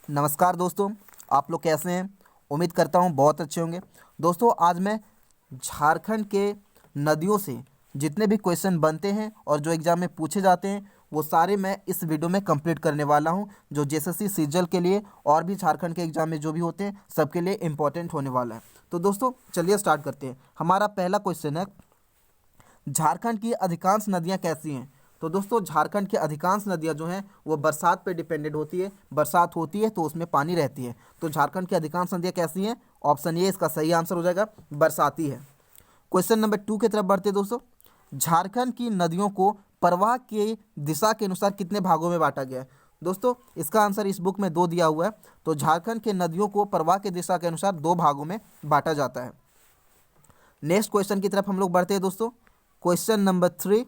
नमस्कार दोस्तों, आप लोग कैसे हैं। उम्मीद करता हूँ बहुत अच्छे होंगे। दोस्तों आज मैं झारखंड के नदियों से जितने भी क्वेश्चन बनते हैं और जो एग्ज़ाम में पूछे जाते हैं वो सारे मैं इस वीडियो में कंप्लीट करने वाला हूँ, जो जेएसएससी सीजीएल के लिए और भी झारखंड के एग्ज़ाम में जो भी होते हैं सबके लिए इम्पोर्टेंट होने वाला है। तो दोस्तों चलिए स्टार्ट करते हैं। हमारा पहला क्वेश्चन है, झारखंड की अधिकांश नदियाँ कैसी हैं। तो दोस्तों झारखंड की अधिकांश नदियाँ जो हैं वो बरसात पे डिपेंडेंट होती है, बरसात होती है तो उसमें पानी रहती है। तो झारखंड की अधिकांश नदियाँ कैसी हैं, ऑप्शन ए इसका सही आंसर हो जाएगा, बरसाती है। क्वेश्चन नंबर 2 की तरफ बढ़ते हैं दोस्तों। झारखंड की नदियों को प्रवाह की दिशा के अनुसार कितने भागों में बांटा गया है। दोस्तों इसका आंसर इस बुक में 2 दिया हुआ है। तो झारखंड के नदियों को प्रवाह की दिशा के अनुसार 2 भागों में बांटा जाता है। नेक्स्ट क्वेश्चन की तरफ हम लोग बढ़ते हैं दोस्तों। क्वेश्चन नंबर 3,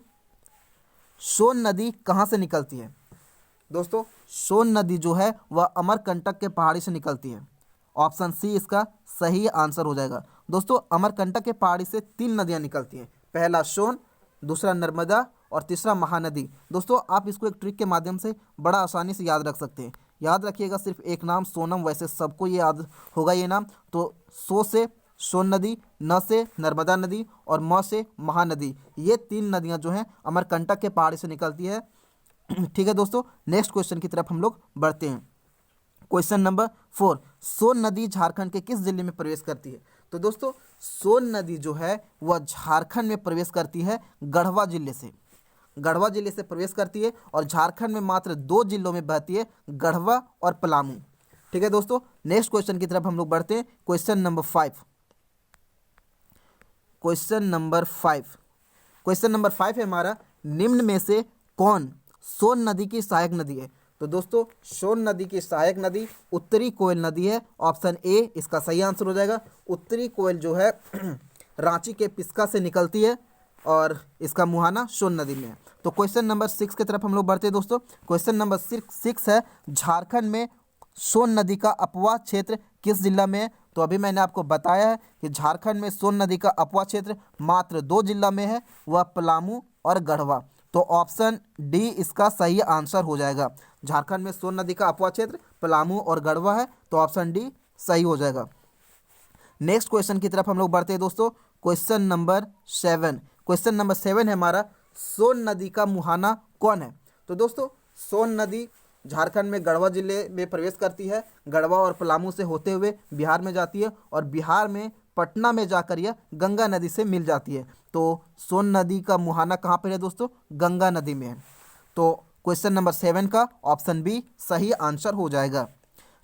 सोन नदी कहाँ से निकलती है। दोस्तों सोन नदी जो है वह अमरकंटक के पहाड़ी से निकलती है। ऑप्शन सी इसका सही आंसर हो जाएगा। दोस्तों अमरकंटक के पहाड़ी से 3 नदियाँ निकलती हैं, पहला सोन, दूसरा नर्मदा और तीसरा महानदी। दोस्तों आप इसको एक ट्रिक के माध्यम से बड़ा आसानी से याद रख सकते हैं। याद रखिएगा सिर्फ एक नाम सोनम, वैसे सबको ये याद होगा ये नाम। तो सो से सोन नदी, न से नर्मदा नदी और म से महानदी, ये 3 नदियां जो हैं अमरकंटक के पहाड़ी से निकलती है। ठीक है दोस्तों, नेक्स्ट क्वेश्चन की तरफ हम लोग बढ़ते हैं। क्वेश्चन नंबर 4, सोन नदी झारखंड के किस जिले में प्रवेश करती है। तो दोस्तों सोन नदी जो है वह झारखंड में प्रवेश करती है गढ़वा जिले से। गढ़वा जिले से प्रवेश करती है और झारखंड में मात्र 2 जिलों में बहती है, गढ़वा और पलामू। ठीक है दोस्तों, नेक्स्ट क्वेश्चन की तरफ हम लोग बढ़ते हैं। Question number 5। क्वेश्चन नंबर 5 है हमारा, निम्न में से कौन सोन नदी की सहायक नदी है। तो दोस्तों सोन नदी की सहायक नदी उत्तरी कोयल नदी है। ऑप्शन ए इसका सही आंसर हो जाएगा। उत्तरी कोयल जो है रांची के पिस्का से निकलती है और इसका मुहाना सोन नदी में है। तो क्वेश्चन नंबर 6 की तरफ हम लोग बढ़ते हैं दोस्तों। क्वेश्चन नंबर 6 है, झारखंड में सोन नदी का अपवाह क्षेत्र किस जिला में है। तो अभी मैंने आपको बताया है कि झारखंड में सोन नदी का अपवाह क्षेत्र मात्र 2 जिला में है, वह पलामू और गढ़वा। तो ऑप्शन डी इसका सही आंसर हो जाएगा। झारखंड में सोन नदी का अपवाह क्षेत्र पलामू और गढ़वा है, तो ऑप्शन डी सही हो जाएगा। नेक्स्ट क्वेश्चन की तरफ हम लोग बढ़ते हैं दोस्तों। क्वेश्चन नंबर 7 है हमारा, सोन नदी का मुहाना कौन है। तो दोस्तों सोन नदी झारखंड में गढ़वा जिले में प्रवेश करती है, गढ़वा और पलामू से होते हुए बिहार में जाती है और बिहार में पटना में जाकर यह गंगा नदी से मिल जाती है। तो सोन नदी का मुहाना कहाँ पर है दोस्तों, गंगा नदी में है। तो क्वेश्चन नंबर 7 का ऑप्शन बी सही आंसर हो जाएगा।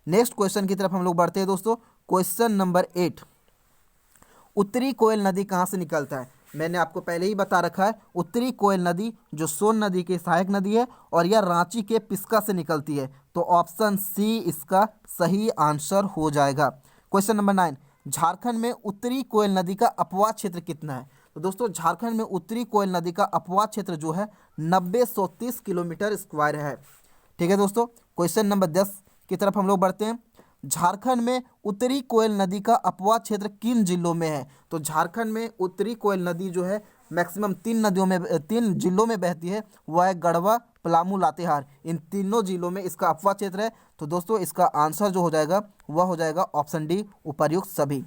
नेक्स्ट क्वेश्चन की तरफ हम लोग बढ़ते हैं दोस्तों। क्वेश्चन नंबर 8, उत्तरी कोयल नदी कहाँ से निकलता है। मैंने आपको पहले ही बता रखा है, उत्तरी कोयल नदी जो सोन नदी की सहायक नदी है और यह रांची के पिस्का से निकलती है। तो ऑप्शन सी इसका सही आंसर हो जाएगा। क्वेश्चन नंबर 9, झारखंड में उत्तरी कोयल नदी का अपवाह क्षेत्र कितना है। तो दोस्तों झारखंड में उत्तरी कोयल नदी का अपवाह क्षेत्र जो है 90-130 किलोमीटर स्क्वायर है। ठीक है दोस्तों, क्वेश्चन नंबर 10 की तरफ हम लोग बढ़ते हैं। झारखंड में उत्तरी कोयल नदी का अपवाह क्षेत्र किन जिलों में है। तो झारखंड में उत्तरी कोयल नदी जो है मैक्सिमम 3 जिलों में बहती है, वह है गढ़वा, पलामू, लातेहार। इन तीनों जिलों में इसका अपवाह क्षेत्र है। तो दोस्तों इसका आंसर जो हो जाएगा वह हो जाएगा ऑप्शन डी, उपर्युक्त सभी।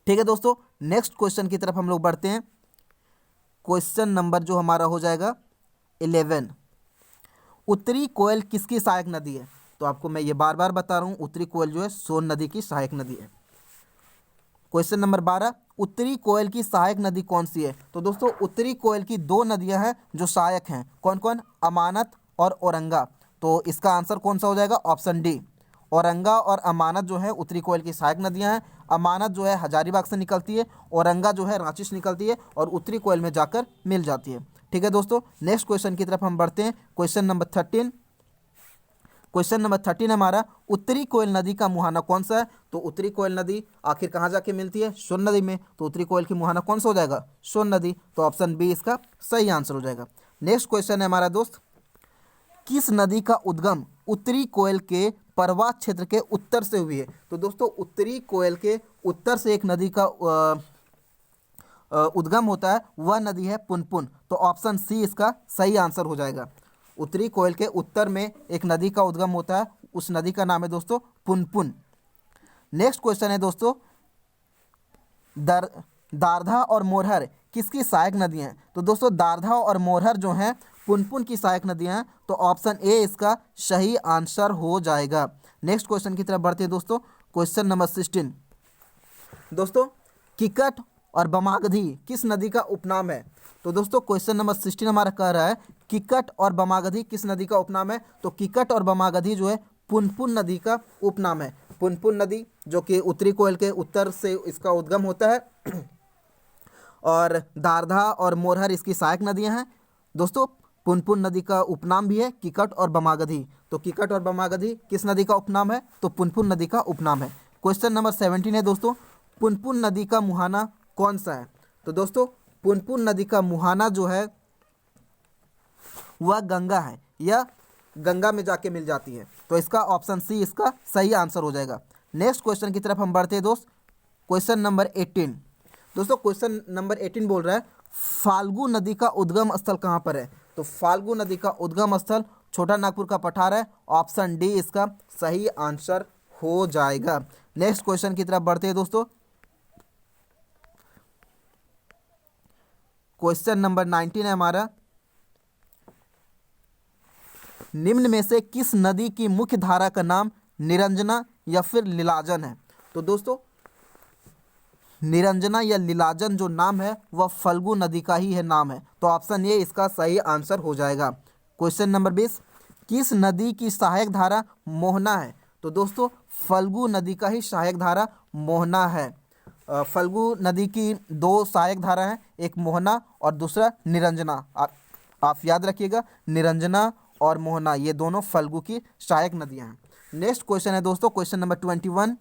ठीक है दोस्तों, नेक्स्ट क्वेश्चन की तरफ हम लोग बढ़ते हैं। क्वेश्चन नंबर जो हमारा हो जाएगा 11, उत्तरी कोयल किसकी सहायक नदी है। तो आपको मैं ये बार बार बता रहा हूँ, उत्तरी कोयल जो है सोन नदी की सहायक नदी है। क्वेश्चन नंबर 12, उत्तरी कोयल की सहायक नदी कौन सी है। तो दोस्तों उत्तरी कोयल की 2 नदियां हैं जो सहायक हैं, कौन कौन, अमानत और औरंगा। तो इसका आंसर कौन सा हो जाएगा, ऑप्शन डी। औरंगा और अमानत जो है उत्तरी कोयल की सहायक नदियां हैं। अमानत जो है हजारीबाग से निकलती है, औरंगा जो है रांची से निकलती है और उत्तरी कोयल में जाकर मिल जाती है। ठीक है दोस्तों, नेक्स्ट क्वेश्चन की तरफ हम बढ़ते हैं। क्वेश्चन नंबर 13 हमारा, उत्तरी कोयल नदी का मुहाना कौन सा है। तो उत्तरी कोयल नदी आखिर कहाँ जाके मिलती है, सोन नदी में। तो उत्तरी कोयल की मुहाना कौन सा हो जाएगा, सोन नदी। तो ऑप्शन बी इसका सही आंसर हो जाएगा। नेक्स्ट क्वेश्चन है हमारा दोस्त, किस नदी का उद्गम उत्तरी कोयल के प्रवाह क्षेत्र के उत्तर से हुई है। तो दोस्तों उत्तरी कोयल के उत्तर से एक नदी का उद्गम होता है, वह नदी है पुनपुन। तो ऑप्शन सी इसका सही आंसर हो जाएगा। उत्तरी कोयल के उत्तर में एक नदी का उद्गम होता है, उस नदी का नाम है दोस्तों पुनपुन। नेक्स्ट क्वेश्चन है दोस्तों, दारधा और मोरहर किसकी सहायक नदियां हैं? तो दोस्तों दारधा और मोरहर जो हैं पुनपुन की सहायक नदियां हैं, तो ऑप्शन ए इसका सही आंसर हो जाएगा। नेक्स्ट क्वेश्चन की तरफ बढ़ते हैं दोस्तों, क्वेश्चन नंबर 16। दोस्तों किकट और बमागधी किस नदी का उपनाम है? तो दोस्तों क्वेश्चन नंबर 16 हमारा कह रहा है किकट और बमागधी किस नदी का उपनाम है? तो किकट और बमागधी जो है पुनपुन नदी का उपनाम है। पुनपुन नदी जो कि उत्तरी कोयल के उत्तर से इसका उद्गम होता है और दारधा और मोरहर इसकी सहायक नदियां हैं। दोस्तों पुनपुन नदी का उपनाम भी है किकट और बमागधी। तो किकट और बमागधी किस नदी का उपनाम है? तो पुनपुन नदी का उपनाम है। क्वेश्चन नंबर 17 है दोस्तों, पुनपुन नदी का मुहाना कौन सा है? तो दोस्तों पुनपुन नदी का मुहाना जो है वह गंगा है, या गंगा में जाके मिल जाती है। तो इसका ऑप्शन सी इसका सही आंसर हो जाएगा। नेक्स्ट क्वेश्चन की तरफ हम बढ़ते हैं दोस्त, क्वेश्चन नंबर 18। दोस्तों क्वेश्चन नंबर 18 बोल रहा है फाल्गु नदी का उद्गम स्थल कहाँ पर है? तो फाल्गु नदी का उद्गम स्थल छोटा नागपुर का पठार है। ऑप्शन डी इसका सही आंसर हो जाएगा। नेक्स्ट क्वेश्चन की तरफ बढ़ते हैं दोस्तों, क्वेश्चन नंबर 19 है हमारा, निम्न में से किस नदी की मुख्य धारा का नाम निरंजना या फिर लीलाजन है? तो दोस्तों निरंजना या लीलाजन जो नाम है वह फल्गु नदी का ही है नाम है। तो ऑप्शन ए इसका सही आंसर हो जाएगा। क्वेश्चन नंबर 20, किस नदी की सहायक धारा मोहना है? तो दोस्तों फल्गु नदी का ही सहायक धारा मोहना है। फल्गु नदी की दो सहायक धारा हैं, एक मोहना और दूसरा निरंजना। आप याद रखिएगा, निरंजना और मोहना ये दोनों फल्गु की सहायक नदियां हैं। नेक्स्ट क्वेश्चन है दोस्तों, question number 21।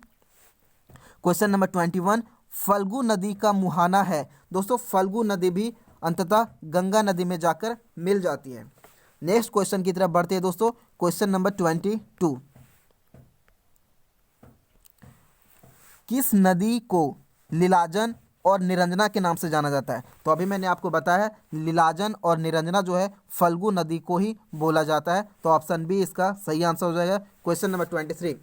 Question number 21, Falgu नदी का मुहाना है। दोस्तों फल्गु नदी भी अंततः गंगा नदी में जाकर मिल जाती है। नेक्स्ट क्वेश्चन की तरफ बढ़ते हैं दोस्तों, क्वेश्चन नंबर 22, किस नदी को लीलाजन और निरंजना के नाम से जाना जाता है? तो अभी मैंने आपको बताया लीलाजन और निरंजना जो है फल्गु नदी को ही बोला जाता है। तो ऑप्शन बी इसका सही आंसर हो जाएगा। क्वेश्चन नंबर 23,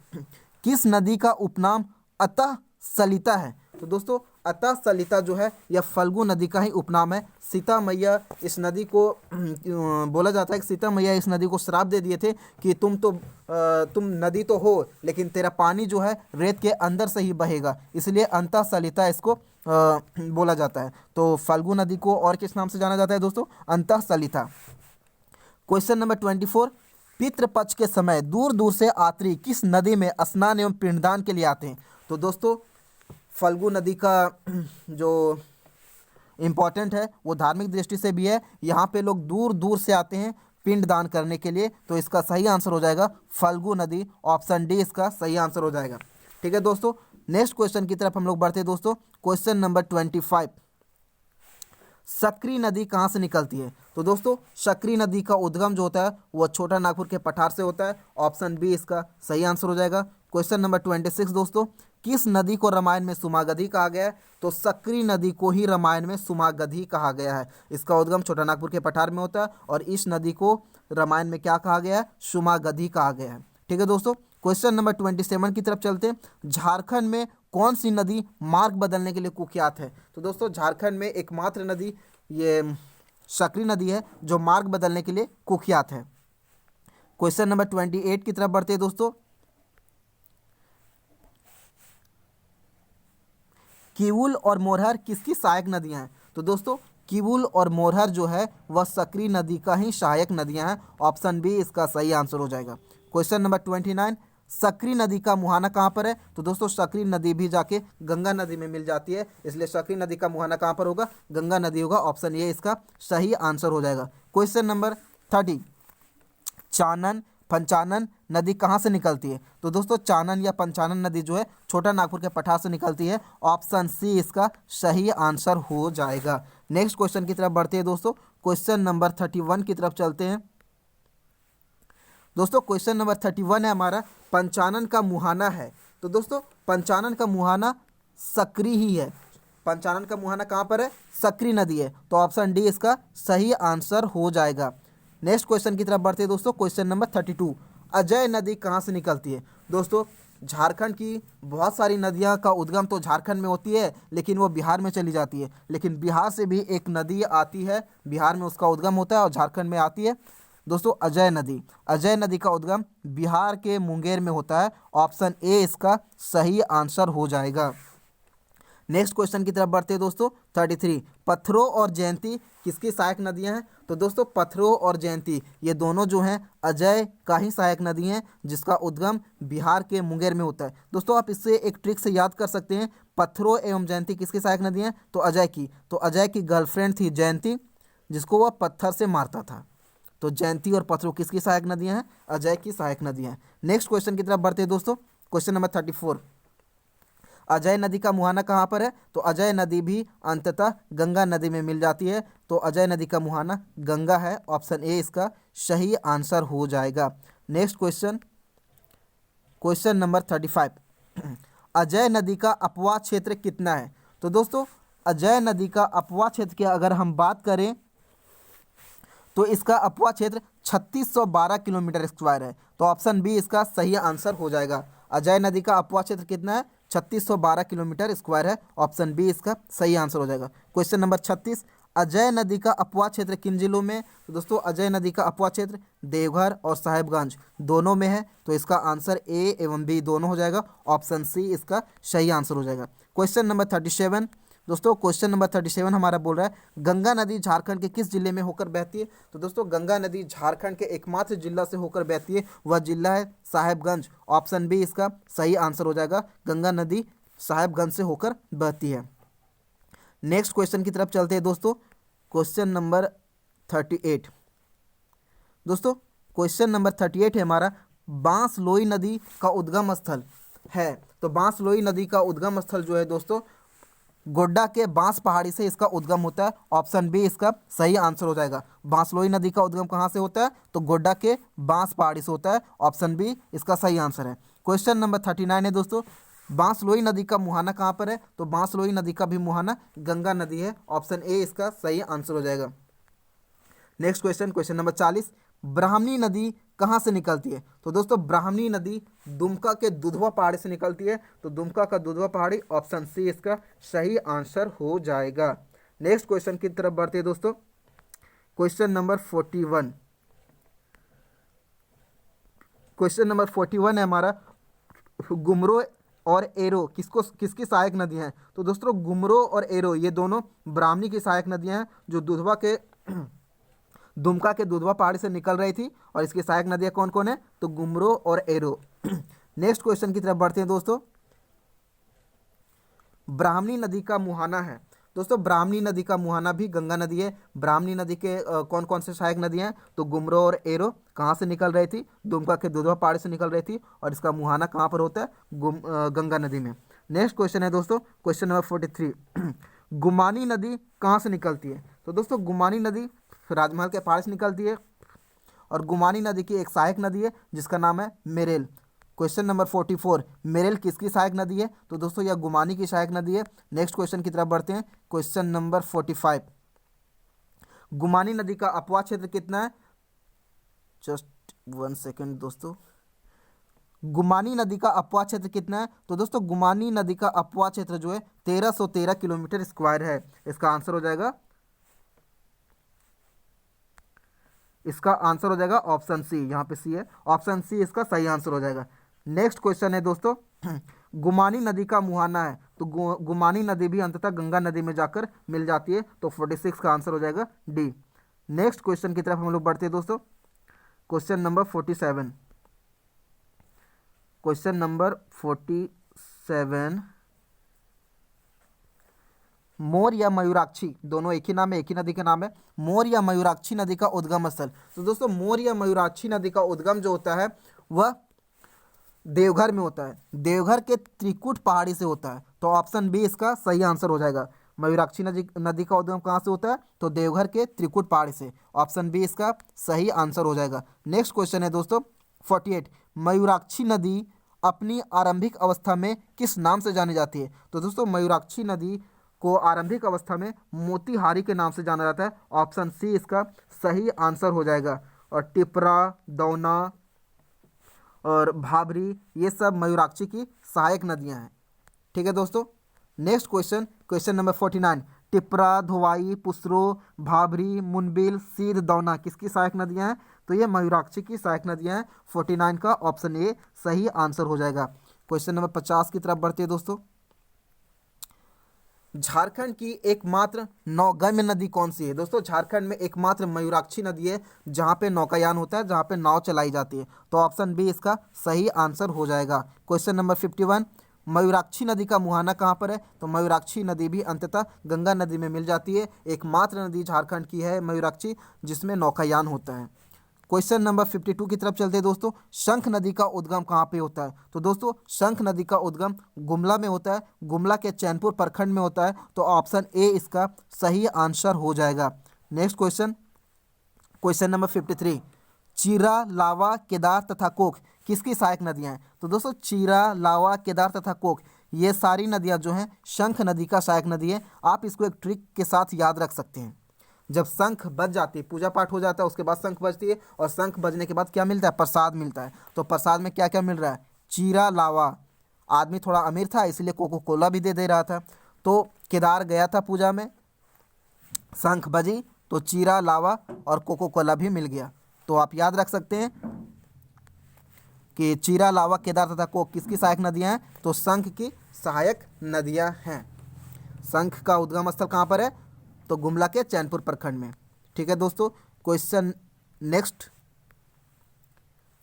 किस नदी का उपनाम अतः सलिता है? तो दोस्तों अतः सलिता जो है यह फल्गु नदी का ही उपनाम है। सीता मैया इस नदी को बोला जाता है कि सीता मैया इस नदी को श्राप दे दिए थे कि तुम नदी तो हो लेकिन तेरा पानी जो है रेत के अंदर से ही बहेगा, इसलिए अंतः सलिता इसको बोला जाता है। तो फल्गु नदी को और किस नाम से जाना जाता है दोस्तों? अंतः सलिता। क्वेश्चन नंबर 24, पितृपक्ष के समय दूर दूर से यात्री किस नदी में स्नान एवं पिंडदान के लिए आते हैं? तो दोस्तों फल्गु नदी का जो इम्पोर्टेंट है वो धार्मिक दृष्टि से भी है। यहाँ पे लोग दूर दूर से आते हैं पिंडदान करने के लिए। तो इसका सही आंसर हो जाएगा फल्गु नदी। ऑप्शन डी इसका सही आंसर हो जाएगा। ठीक है दोस्तों, नेक्स्ट क्वेश्चन की तरफ हम लोग बढ़ते हैं दोस्तों, क्वेश्चन नंबर 25, सकरी नदी कहाँ से निकलती है? तो दोस्तों सकरी नदी का उद्गम जो होता है वह छोटा नागपुर के पठार से होता है। ऑप्शन बी इसका सही आंसर हो जाएगा। क्वेश्चन नंबर 26 दोस्तों, किस नदी को रामायण में सुमागधी कहा गया है? तो सकरी नदी को ही रामायण में सुमागधी कहा गया है। इसका उद्गम छोटा नागपुर के पठार में होता है और इस नदी को रामायण में क्या कहा गया है? सुमागधी कहा गया है। ठीक है दोस्तों, क्वेश्चन नंबर 27 की तरफ चलते हैं। झारखंड में कौन सी नदी मार्ग बदलने के लिए कुख्यात है? तो दोस्तों झारखंड में एकमात्र नदी ये सकरी नदी है जो मार्ग बदलने के लिए कुख्यात है। क्वेश्चन नंबर 28 की तरफ बढ़ते हैं दोस्तों, किवुल और मोरहर किसकी सहायक नदियां हैं? तो दोस्तों किवुल और मोरहर जो है वह सकरी नदी का ही सहायक नदियां हैं। ऑप्शन बी इसका सही आंसर हो जाएगा। क्वेश्चन नंबर 29, सकरी नदी का मुहाना कहाँ पर है? तो दोस्तों सकरी नदी भी जाके गंगा नदी में मिल जाती है, इसलिए सकरी नदी का मुहाना कहाँ पर होगा? गंगा नदी होगा। ऑप्शन ए इसका सही आंसर हो जाएगा। क्वेश्चन नंबर 30, चानन पंचानन नदी कहाँ से निकलती है? तो दोस्तों चानन या पंचानन नदी जो है छोटा नागपुर के पठार से निकलती है। ऑप्शन सी इसका सही आंसर हो जाएगा। नेक्स्ट क्वेश्चन की तरफ बढ़ते हैं दोस्तों, क्वेश्चन नंबर 31 की तरफ चलते हैं दोस्तों। क्वेश्चन नंबर 31 है हमारा, पंचानन का मुहाना है। तो दोस्तों पंचानन का मुहाना सकरी ही है। पंचानन का मुहाना कहाँ पर है? सकरी नदी है। तो ऑप्शन डी इसका सही आंसर हो जाएगा। नेक्स्ट क्वेश्चन की तरफ बढ़ते हैं दोस्तों। क्वेश्चन नंबर 32, अजय नदी कहाँ से निकलती है? दोस्तों झारखंड की बहुत सारी नदियाँ का उद्गम तो झारखंड में होती है, लेकिन वो बिहार में चली जाती है। लेकिन बिहार से भी एक नदी आती है, बिहार में उसका उद्गम होता है और झारखंड में आती है दोस्तों अजय नदी। अजय नदी का उद्गम बिहार के मुंगेर में होता है। ऑप्शन ए इसका सही आंसर हो जाएगा। नेक्स्ट क्वेश्चन की तरफ बढ़ते हैं दोस्तों। 33, पत्थरों और जयंती किसकी सहायक नदियां हैं? तो दोस्तों पत्थरों और जयंती ये दोनों जो हैं अजय का ही सहायक नदी हैं, जिसका उद्गम बिहार के मुंगेर में होता है। दोस्तों आप इससे एक ट्रिक से याद कर सकते हैं, पत्थरों एवं जयंती किसकी सहायक नदी हैं? तो अजय की। तो अजय की गर्लफ्रेंड थी जयंती, जिसको वह पत्थर से मारता था। तो जयंती और पत्थरों किसकी सहायक नदियां हैं? अजय की सहायक नदियां हैं। नेक्स्ट क्वेश्चन की तरफ बढ़ते हैं दोस्तों। क्वेश्चन नंबर 34, अजय नदी का मुहाना कहाँ पर है? तो अजय नदी भी अंततः गंगा नदी में मिल जाती है। तो अजय नदी का मुहाना गंगा है। ऑप्शन ए इसका सही आंसर हो जाएगा। Next question, question number 35, Ajay नदी का अपवाह क्षेत्र कितना है? तो दोस्तों अजय नदी का अपवाह क्षेत्र की अगर हम बात करें तो इसका अपवाह क्षेत्र 3612 किलोमीटर स्क्वायर है। तो ऑप्शन बी इसका सही आंसर हो जाएगा। अजय नदी का अपवाह क्षेत्र कितना है? 3612 किलोमीटर स्क्वायर है। ऑप्शन बी इसका सही आंसर हो जाएगा। क्वेश्चन नंबर 36, अजय नदी का अपवाह क्षेत्र किन जिलों में? तो दोस्तों अजय नदी का अपवाह क्षेत्र देवघर और साहेबगंज दोनों में है। तो इसका आंसर ए एवं बी दोनों हो जाएगा। ऑप्शन सी इसका सही आंसर हो जाएगा। क्वेश्चन नंबर 37, दोस्तों क्वेश्चन नंबर 37 हमारा बोल रहा है गंगा नदी झारखंड के किस जिले में होकर बहती है? तो दोस्तों गंगा नदी झारखंड के एकमात्र जिला से होकर बहती है, वह जिला है साहेबगंज। ऑप्शन बी इसका सही आंसर हो जाएगा। गंगा नदी साहेबगंज से होकर बहती है। नेक्स्ट क्वेश्चन की तरफ चलते हैं दोस्तों। क्वेश्चन नंबर 38, दोस्तों क्वेश्चन नंबर 38 है हमारा, बांसलोई नदी का उद्गम स्थल है। तो बांसलोई नदी का उद्गम स्थल जो है दोस्तों गोड्डा के बांस पहाड़ी से इसका उद्गम होता है। ऑप्शन बी इसका सही आंसर हो जाएगा। बांसलोई नदी का उद्गम कहाँ से होता है? तो गोड्डा के बांस पहाड़ी से होता है। ऑप्शन बी इसका सही आंसर है। क्वेश्चन नंबर 39 है दोस्तों, बांसलोई नदी का मुहाना कहाँ पर है? तो बांसलोई नदी का भी मुहाना गंगा नदी है। ऑप्शन ए इसका सही आंसर हो जाएगा। नेक्स्ट क्वेश्चन, क्वेश्चन नंबर 40, ब्राह्मणी नदी कहाँ से निकलती है? तो दोस्तों ब्राह्मणी नदी दुमका के दुधवा पहाड़ी से निकलती है। तो दुमका का दुधवा पहाड़ी, ऑप्शन सी इसका सही आंसर हो जाएगा। नेक्स्ट क्वेश्चन की तरफ बढ़ते हैं दोस्तों। क्वेश्चन नंबर 41, क्वेश्चन नंबर 41 है हमारा, गुमरो और एरो किसकी सहायक नदी हैं? तो दोस्तों गुमरो और एरो ये दोनों ब्राह्मणी की सहायक नदियां हैं, जो दुधवा के दुमका के दुधवा पहाड़ी से निकल रही थी। और इसकी सहायक नदियां कौन कौन है? तो गुमरो और एरो। नेक्स्ट क्वेश्चन की तरफ बढ़ते हैं दोस्तों। ब्राह्मणी नदी का मुहाना है। दोस्तों ब्राह्मणी नदी का मुहाना भी गंगा नदी है। ब्राह्मणी नदी के कौन कौन से सहायक नदियां हैं? तो गुमरो और एरो कहाँ से निकल रही थी? दुमका के दुधवा पहाड़ी से निकल रही थी। और इसका मुहाना कहाँ पर होता है? गंगा नदी में। नेक्स्ट क्वेश्चन है दोस्तों, क्वेश्चन नंबर 43, गुमानी नदी कहाँ से निकलती है? तो दोस्तों गुमानी नदी राजमहल के पहाड़ से निकलती है। और गुमानी नदी की एक सहायक नदी है जिसका नाम है मेरेल। क्वेश्चन नंबर 44, मेरेल किसकी सहायक नदी है? तो दोस्तों यह गुमानी की सहायक नदी है। नेक्स्ट क्वेश्चन की तरफ बढ़ते हैं। क्वेश्चन नंबर 45, गुमानी नदी का अपवाह क्षेत्र कितना है? जस्ट 1 सेकेंड दोस्तों, गुमानी नदी का अपवाह क्षेत्र कितना है? तो दोस्तों गुमानी नदी का अपवाह क्षेत्र जो है 1313 किलोमीटर स्क्वायर है। इसका आंसर हो जाएगा, इसका आंसर हो जाएगा ऑप्शन सी। यहाँ पे सी है, ऑप्शन सी इसका सही आंसर हो जाएगा। नेक्स्ट क्वेश्चन है दोस्तों, गुमानी नदी का मुहाना है। तो गुमानी नदी भी अंततः गंगा नदी में जाकर मिल जाती है। तो 46 का आंसर हो जाएगा डी। नेक्स्ट क्वेश्चन की तरफ हम लोग बढ़ते हैं दोस्तों। क्वेश्चन नंबर 47, क्वेश्चन नंबर 47, मोर या मयूराक्षी दोनों एक ही नाम है, एक ही नदी का नाम है। मोर या मयूराक्षी नदी का उद्गम स्थल। तो दोस्तों मोर या मयूराक्षी नदी का उद्गम जो होता है वह देवघर में होता है। देवघर के त्रिकुट पहाड़ी से होता है। तो ऑप्शन बी इसका सही आंसर हो जाएगा। मयूराक्षी नदी का उद्गम कहाँ से होता है? तो देवघर के त्रिकुट पहाड़ी से। ऑप्शन बी इसका सही आंसर हो जाएगा। नेक्स्ट क्वेश्चन है दोस्तों 48, मयूराक्षी नदी अपनी आरंभिक अवस्था में किस नाम से जानी जाती है? तो दोस्तों मयूराक्षी नदी को आरंभिक अवस्था में मोतीहारी के नाम से जाना जाता है। ऑप्शन सी इसका सही आंसर हो जाएगा। और टिपरा, दौना और भाबरी ये सब मयूराक्षी की सहायक नदियां हैं। ठीक है दोस्तों। Next question, question number 49। Tipra, Dhowai, Pusro, Bhabri, Munbil, Sidh, Dauna किसकी सहायक नदियां हैं? तो ये मयूराक्षी की सहायक नदियां हैं। 49 का ऑप्शन ए सही आंसर हो जाएगा। क्वेश्चन नंबर 50 की तरफ बढ़ते हैं दोस्तों। झारखंड की एकमात्र नौगम्य नदी कौन सी है? दोस्तों झारखंड में एकमात्र मयूराक्षी नदी है जहां पे नौकायान होता है, जहां पे नाव चलाई जाती है। तो ऑप्शन बी इसका सही आंसर हो जाएगा। Question number 51। मयूराक्षी नदी का मुहाना कहाँ पर है? तो मयूराक्षी नदी भी अंततः गंगा नदी में मिल जाती है। एकमात्र नदी झारखंड की है मयूराक्षी, जिसमें नौकायान होता है। क्वेश्चन नंबर 52 की तरफ चलते हैं दोस्तों। शंख नदी का उद्गम कहाँ पे होता है? तो दोस्तों शंख नदी का उद्गम गुमला में होता है, गुमला के चैनपुर प्रखंड में होता है। तो ऑप्शन ए इसका सही आंसर हो जाएगा। Next question, question number 53। चीरा, लावा, केदार तथा कोख किसकी सहायक नदियां हैं? तो दोस्तों चीरा, लावा, केदार तथा कोख ये सारी नदियां जो हैं शंख नदी का सहायक नदी है। आप इसको एक ट्रिक के साथ याद रख सकते हैं। जब शंख बज जाती है, पूजा पाठ हो जाता है, उसके बाद शंख बजती है और शंख बजने के बाद क्या मिलता है? प्रसाद मिलता है। तो प्रसाद में क्या क्या मिल रहा है? चीरा, लावा। आदमी थोड़ा अमीर था इसलिए कोको कोला भी दे रहा था। तो केदार गया था पूजा में, शंख बजी तो चीरा, लावा और कोको कोला भी मिल गया। तो आप याद रख सकते हैं कि चीरा, लावा, केदार तथा कोक किसकी सहायक नदियां हैं? तो शंख की सहायक नदियां हैं। शंख का उद्गम स्थल कहाँ पर है? तो गुमला के चैनपुर प्रखंड में। ठीक है दोस्तों। Question next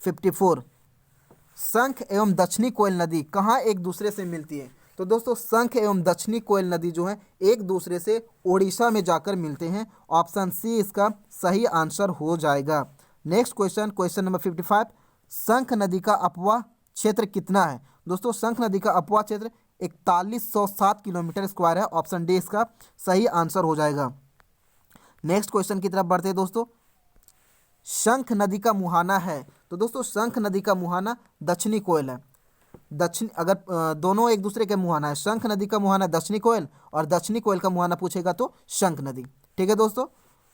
54। शंख एवं दक्षिणी कोयल नदी कहाँ एक दूसरे से मिलती है? तो दोस्तों शंख एवं दक्षिणी कोयल नदी जो है एक दूसरे से ओडिशा में जाकर मिलते हैं। ऑप्शन सी इसका सही आंसर हो जाएगा। Next question, question number 55। शंख नदी का अपवाह क्षेत्र कितना है? दोस्तों शंख नदी का अपवाह क्षेत्र 4107 किलोमीटर स्क्वायर है। ऑप्शन डी इसका सही आंसर हो जाएगा। नेक्स्ट क्वेश्चन की तरफ बढ़ते हैं दोस्तों। शंख नदी का मुहाना है? तो दोस्तों शंख नदी का मुहाना दक्षिणी कोयल है। दक्षिण अगर दोनों एक दूसरे के मुहाना है, शंख नदी का मुहाना दक्षिणी कोयल और दक्षिणी कोयल का मुहाना पूछेगा तो शंख नदी। ठीक है दोस्तों।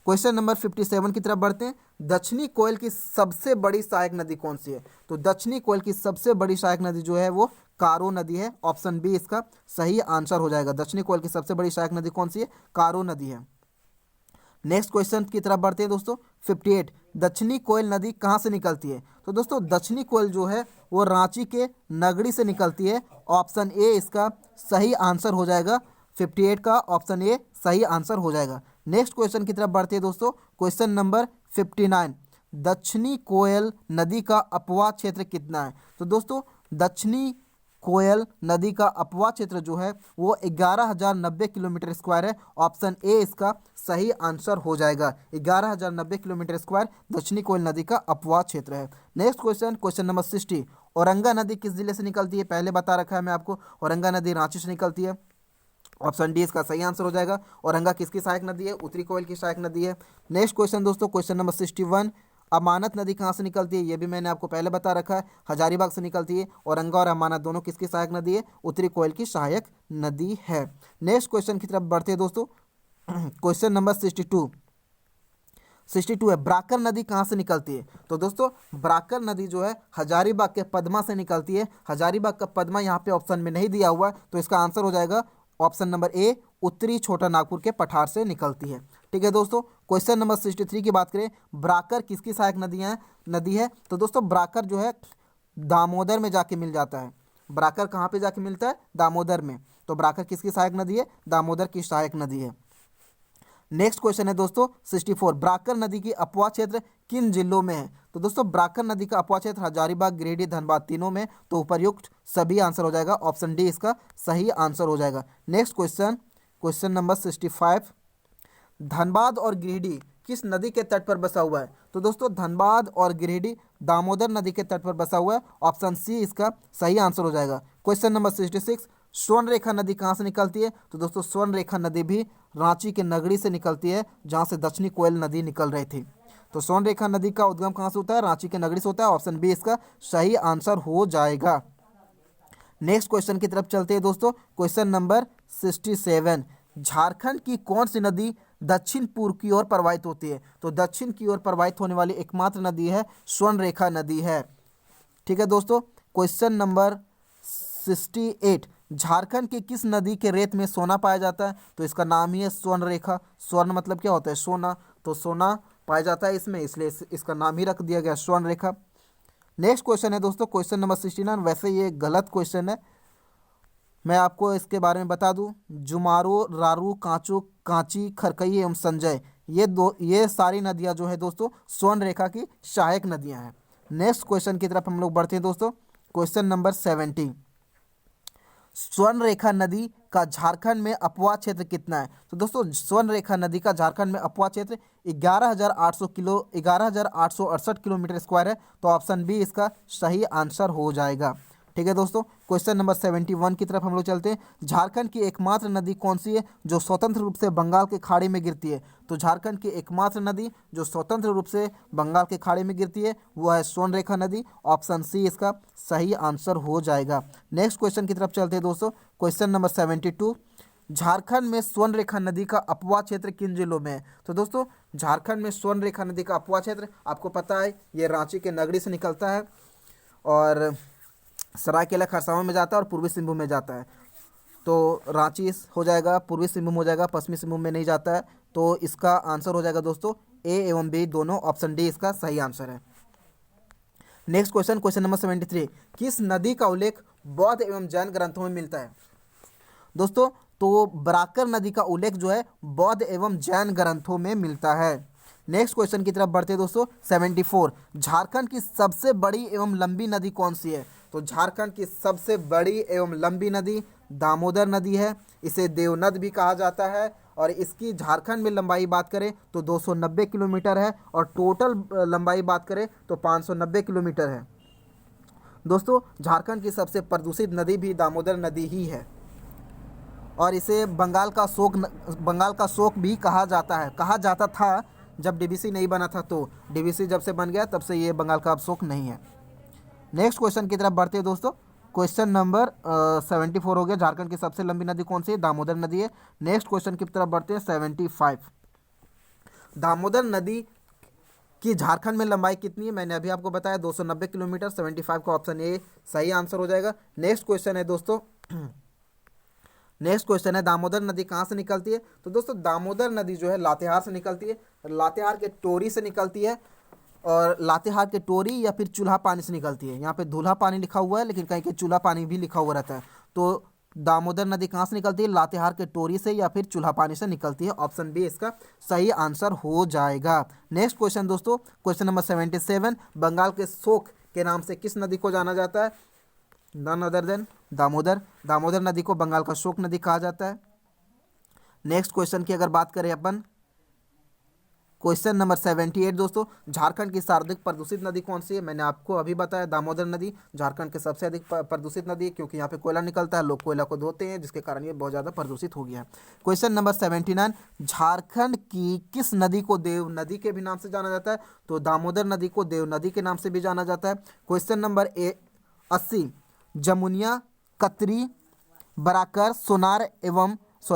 क्वेश्चन नंबर 57 की तरफ बढ़ते हैं। दक्षिणी कोयल की सबसे बड़ी सहायक नदी कौन सी है? तो दक्षिणी कोयल की सबसे बड़ी सहायक नदी जो है वो कारो नदी है। ऑप्शन बी इसका सही आंसर हो जाएगा। दक्षिणी कोयल की सबसे बड़ी सहायक नदी कौन सी है? कारो नदी है। नेक्स्ट क्वेश्चन की तरफ बढ़ते हैं दोस्तों। 58। दक्षिणी कोयल नदी कहाँ से निकलती है? तो दोस्तों दक्षिणी कोयल जो है वो रांची के नगड़ी से निकलती है। ऑप्शन ए इसका सही आंसर हो जाएगा। 58 का ऑप्शन ए सही आंसर हो जाएगा। नेक्स्ट क्वेश्चन की तरफ बढ़ते हैं दोस्तों। Question number 59। दक्षिणी कोयल नदी का अपवाह क्षेत्र कितना है? तो दोस्तों दक्षिणी कोयल नदी का अपवाह क्षेत्र जो है वो 11,090 किलोमीटर स्क्वायर है। ऑप्शन ए इसका सही आंसर हो जाएगा। 11,090 किलोमीटर स्क्वायर दक्षिणी कोयल नदी का अपवाह क्षेत्र है। Next question, question number 60। औरंगा नदी किस जिले से निकलती है? पहले बता रखा है मैं आपको, औरंगा नदी रांची से निकलती है। ऑप्शन डी इसका सही आंसर हो जाएगा। औरंगा किसकी सहायक नदी है? उत्तरी कोयल की सहायक नदी है। नेक्स्ट क्वेश्चन दोस्तों, क्वेश्चन नंबर 61। अमानत नदी कहाँ से निकलती है? ये भी मैंने आपको पहले बता रखा है, हजारीबाग से निकलती है। औरंगा और अमानत दोनों किसकी सहायक नदी है? उत्तरी कोयल की सहायक नदी है। नेक्स्ट क्वेश्चन की तरफ बढ़ते हैं दोस्तों। क्वेश्चन नंबर 62 है। ब्राकर नदी कहाँ से निकलती है? तो दोस्तों ब्राकर नदी जो है हजारीबाग के पद्मा से निकलती है। हजारीबाग का पद्मा यहाँ पे ऑप्शन में नहीं दिया हुआ, तो इसका आंसर हो जाएगा ऑप्शन नंबर ए, उत्तरी छोटा नागपुर के पठार से निकलती है। ठीक है दोस्तों। क्वेश्चन नंबर 63 की बात करें, ब्राकर किसकी सहायक नदी है? तो दोस्तों ब्राकर जो है दामोदर में जाके मिल जाता है। ब्राकर कहाँ पे जाके मिलता है? दामोदर में। तो ब्राकर किसकी सहायक नदी है? दामोदर की सहायक नदी है। नेक्स्ट क्वेश्चन है दोस्तों 64। ब्राकर नदी की अपवाह क्षेत्र किन जिलों में है? तो दोस्तों ब्राकर नदी का अपवाह क्षेत्र हजारीबाग, गिरिडीह, धनबाद तीनों में। तो उपर्युक्त सभी आंसर हो जाएगा। ऑप्शन डी इसका सही आंसर हो जाएगा। Next question, question number 65। Dhanbad और गिरिडीह किस नदी के तट पर बसा हुआ है? तो दोस्तों धनबाद और गिरिडीह दामोदर नदी के तट पर बसा हुआ है। ऑप्शन सी इसका सही आंसर हो जाएगा। Question number 66। स्वर्ण रेखा नदी कहाँ से निकलती है? तो दोस्तों स्वर्ण रेखा नदी भी रांची के नगरी से निकलती है, जहाँ से दक्षिणी कोयल नदी निकल रही थी। तो स्वर्ण रेखा नदी का उद्गम कहाँ से होता है? रांची के नगरी से होता है। ऑप्शन बी इसका सही आंसर हो जाएगा। नेक्स्ट क्वेश्चन की तरफ चलते हैं दोस्तों। Question number 67। झारखंड की कौन सी नदी दक्षिण पूर्व की ओर प्रवाहित होती है? तो दक्षिण की ओर प्रवाहित होने वाली एकमात्र नदी है स्वर्णरेखा नदी है। ठीक है दोस्तों, क्वेश्चन नंबर 68, झारखंड की किस नदी के रेत में सोना पाया जाता है? तो इसका नाम ही है स्वर्ण रेखा। स्वर्ण मतलब क्या होता है? सोना। तो सोना पाया जाता है इसमें, इसलिए इसका नाम ही रख दिया गया स्वर्ण रेखा। नेक्स्ट क्वेश्चन है दोस्तों, क्वेश्चन नंबर 69। वैसे ये गलत क्वेश्चन है, मैं आपको इसके बारे में बता दूं। जुमारो, रारू, कांचू, कांची, खरकई एवं संजय, ये सारी नदियां जो है दोस्तों स्वर्ण रेखा की सहायक नदियां हैं। नेक्स्ट क्वेश्चन की तरफ हम लोग बढ़ते हैं दोस्तों, क्वेश्चन नंबर 70। स्वर्ण रेखा नदी का झारखंड में अपवाह क्षेत्र कितना है? तो दोस्तों स्वर्ण रेखा नदी का झारखंड में अपवाह क्षेत्र 11,868 किलोमीटर स्क्वायर है। तो ऑप्शन बी इसका सही आंसर हो जाएगा। ठीक है दोस्तों, क्वेश्चन नंबर 71 की तरफ हम लोग चलते हैं। झारखंड की एकमात्र नदी कौन सी है जो स्वतंत्र रूप से बंगाल के खाड़ी में गिरती है? तो झारखंड की एकमात्र नदी जो स्वतंत्र रूप से बंगाल के खाड़ी में गिरती है वो है स्वर्ण रेखा नदी। ऑप्शन सी इसका सही आंसर हो जाएगा। नेक्स्ट क्वेश्चन की तरफ चलते हैं दोस्तों, क्वेश्चन नंबर 72। झारखंड में स्वर्ण रेखा नदी का अपवाह क्षेत्र किन जिलों में है? तो दोस्तों झारखंड में स्वर्ण रेखा नदी का अपवाह क्षेत्र आपको पता है, ये रांची के नगरी से निकलता है और सरायकेला खरसावां में जाता है और पूर्वी सिंहभूम में जाता है। तो रांची हो जाएगा, पूर्वी सिंहभूम हो जाएगा, पश्चिमी सिंहभूम में नहीं जाता है। तो इसका आंसर हो जाएगा दोस्तों ए एवं बी दोनों, ऑप्शन डी इसका सही आंसर है। Next question, question number 73। किस नदी का उल्लेख बौद्ध एवं जैन ग्रंथों में मिलता है? दोस्तों तो बराकर नदी का उल्लेख जो है बौद्ध एवं जैन ग्रंथों में मिलता है। नेक्स्ट क्वेश्चन की तरफ बढ़ते हैं दोस्तों, 74। झारखंड की सबसे बड़ी एवं लंबी नदी कौन सी है? तो झारखंड की सबसे बड़ी एवं लंबी नदी दामोदर नदी है। इसे देवनद भी कहा जाता है और इसकी झारखंड में लंबाई बात करें तो 290 किलोमीटर है और टोटल लंबाई बात करें तो 590 किलोमीटर है। दोस्तों झारखंड की सबसे प्रदूषित नदी भी दामोदर नदी ही है और इसे बंगाल का शोक भी कहा जाता है, कहा जाता था जब डीवीसी नहीं बना था। तो डीवीसी जब से बन गया तब से ये बंगाल का शोक नहीं है। नेक्स्ट क्वेश्चन की तरफ बढ़ते हैं दोस्तों, क्वेश्चन नंबर 74 हो गया। झारखंड की सबसे लंबी नदी कौन सी है? दामोदर नदी है। नेक्स्ट क्वेश्चन की तरफ बढ़ते हैं, 75। दामोदर नदी की झारखंड में लंबाई कितनी है? मैंने अभी आपको बताया 290 किलोमीटर। 75 का ऑप्शन ए सही आंसर हो जाएगा। नेक्स्ट क्वेश्चन है दोस्तों, नेक्स्ट क्वेश्चन है दामोदर नदी कहाँ से निकलती है? तो दोस्तों दामोदर नदी जो है लातेहार से निकलती है, लातेहार के टोरी से निकलती है और लातेहार के टोरी या फिर चूल्हा पानी से निकलती है। यहाँ पे दूल्हा पानी लिखा हुआ है लेकिन कहीं के चूल्हा पानी भी लिखा हुआ रहता है। तो दामोदर नदी कहाँ से निकलती है? लातेहार के टोरी से या फिर चूल्हा पानी से निकलती है। ऑप्शन बी इसका सही आंसर हो जाएगा। नेक्स्ट क्वेश्चन दोस्तों, क्वेश्चन नंबर 77। बंगाल के शोक के नाम से किस नदी को जाना जाता है? None other than Damodar. Damodar नदी को बंगाल का शोक नदी कहा जाता है। नेक्स्ट क्वेश्चन की अगर बात करें अपन, क्वेश्चन नंबर 78 दोस्तों, झारखंड की सर्वाधिक प्रदूषित नदी कौन सी है? मैंने आपको अभी बताया दामोदर नदी झारखंड की सबसे अधिक प्रदूषित नदी है क्योंकि यहाँ पे कोयला निकलता है, लोग कोयला को धोते हैं जिसके कारण ये बहुत ज़्यादा प्रदूषित हो गया है। Question number 79। झारखंड की किस नदी को देव नदी के भी नाम से जाना जाता है? तो दामोदर नदी को देव नदी के नाम से भी जाना जाता है। Question number 80। जमुनिया, कतरी, बराकर,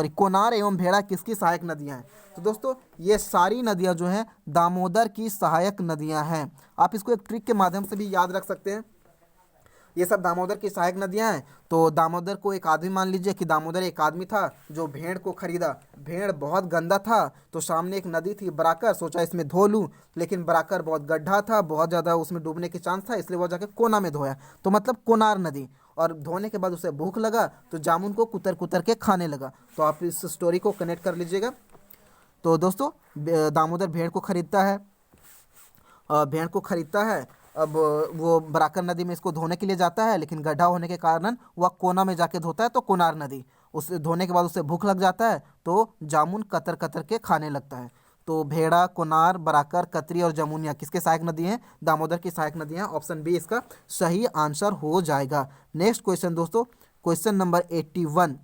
कोनार एवं भेड़ा किसकी सहायक नदियां हैं? तो दोस्तों ये सारी नदियां जो हैं दामोदर की सहायक नदियां हैं। आप इसको एक ट्रिक के माध्यम से भी याद रख सकते हैं। ये सब दामोदर की सहायक नदियां हैं। तो दामोदर को एक आदमी, मान लीजिए कि दामोदर एक आदमी था जो भेड़ को खरीदा। भेड़ बहुत गंदा था तो सामने एक नदी थी बराकर, सोचा इसमें धो लूँ, लेकिन बराकर बहुत गड्ढा था, बहुत ज़्यादा उसमें डूबने के चांस था, इसलिए वो जाके कोना में धोया, तो मतलब कोनार नदी। और धोने के बाद उसे भूख लगा तो जामुन को कुतर कुतर के खाने लगा। तो आप इस स्टोरी को कनेक्ट कर लीजिएगा। तो दोस्तों दामोदर भेड़ को खरीदता है, अब वो बराकर नदी में इसको धोने के लिए जाता है, लेकिन गड्ढा होने के कारण वह कोना में जाके धोता है। तो कोनार नदी, उसे धोने के बाद उसे भूख लग जाता है तो जामुन कतर कतर के खाने लगता है। तो भेड़ा, कोनार, बराकर, कतरी और जमुनिया किसके सहायक नदी हैं? दामोदर की सहायक नदियाँ। ऑप्शन बी इसका सही आंसर हो जाएगा। नेक्स्ट क्वेश्चन दोस्तों, क्वेश्चन नंबर 81।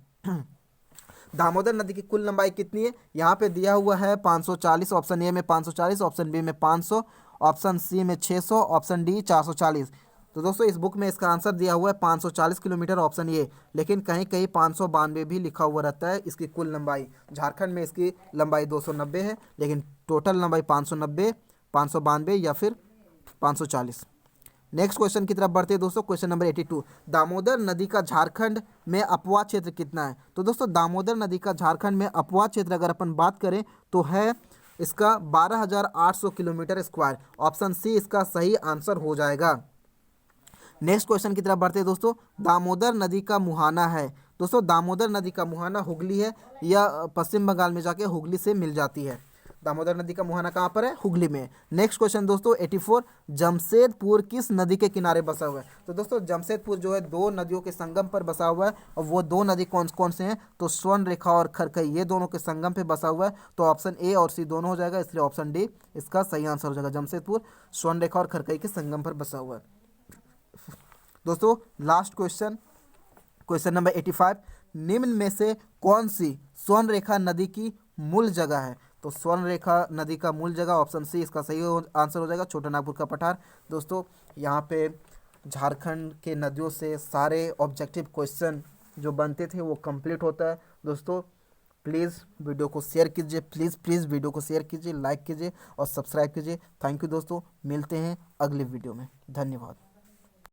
दामोदर नदी की कुल लंबाई कितनी है? यहाँ पे दिया हुआ है 540। ऑप्शन ए में 540, ऑप्शन बी में 500, ऑप्शन सी में 600, ऑप्शन डी 440। तो दोस्तों इस बुक में इसका आंसर दिया हुआ है 540 किलोमीटर ऑप्शन ए, लेकिन कहीं कहीं 592 भी लिखा हुआ रहता है इसकी कुल लंबाई। झारखंड में इसकी लंबाई 290 है, लेकिन टोटल लंबाई 590, 592 या फिर 540। नेक्स्ट क्वेश्चन की तरफ बढ़ते हैं दोस्तों। क्वेश्चन नंबर 82, दामोदर नदी का झारखंड में अपवाह क्षेत्र कितना है? तो दोस्तों दामोदर नदी का झारखंड में अपवाह क्षेत्र अगर अपन बात करें तो है इसका 12,800 किलोमीटर स्क्वायर। ऑप्शन सी इसका सही आंसर हो जाएगा। नेक्स्ट क्वेश्चन की तरफ बढ़ते हैं दोस्तों। दामोदर नदी का मुहाना है, दोस्तों दामोदर नदी का मुहाना हुगली है या पश्चिम बंगाल में जाके हुगली से मिल जाती है। दामोदर नदी का मुहाना कहाँ पर है? हुगली में। नेक्स्ट क्वेश्चन दोस्तों 84, जमशेदपुर किस नदी के किनारे बसा हुआ है? तो दोस्तों जमशेदपुर जो है दो नदियों के संगम पर बसा हुआ है, और वो दो नदी कौन कौन से हैं? तो स्वर्ण रेखा और खरकई, ये दोनों के संगम पे बसा हुआ है। तो ऑप्शन ए और सी दोनों हो जाएगा, इसलिए ऑप्शन डी इसका सही आंसर हो जाएगा। जमशेदपुर स्वर्ण रेखा और खरकई के संगम पर बसा हुआ है। दोस्तों लास्ट क्वेश्चन, क्वेश्चन नंबर 85, निम्न में से कौन सी स्वर्ण रेखा नदी की मूल जगह है? तो स्वर्ण रेखा नदी का मूल जगह ऑप्शन सी इसका सही आंसर हो जाएगा, छोटा नागपुर का पठार। दोस्तों यहाँ पे झारखंड के नदियों से सारे ऑब्जेक्टिव क्वेश्चन जो बनते थे वो कंप्लीट होता है। दोस्तों प्लीज़ वीडियो को शेयर कीजिए, प्लीज़ वीडियो को शेयर कीजिए, लाइक कीजिए और सब्सक्राइब कीजिए। थैंक यू दोस्तों, मिलते हैं अगले वीडियो में। धन्यवाद।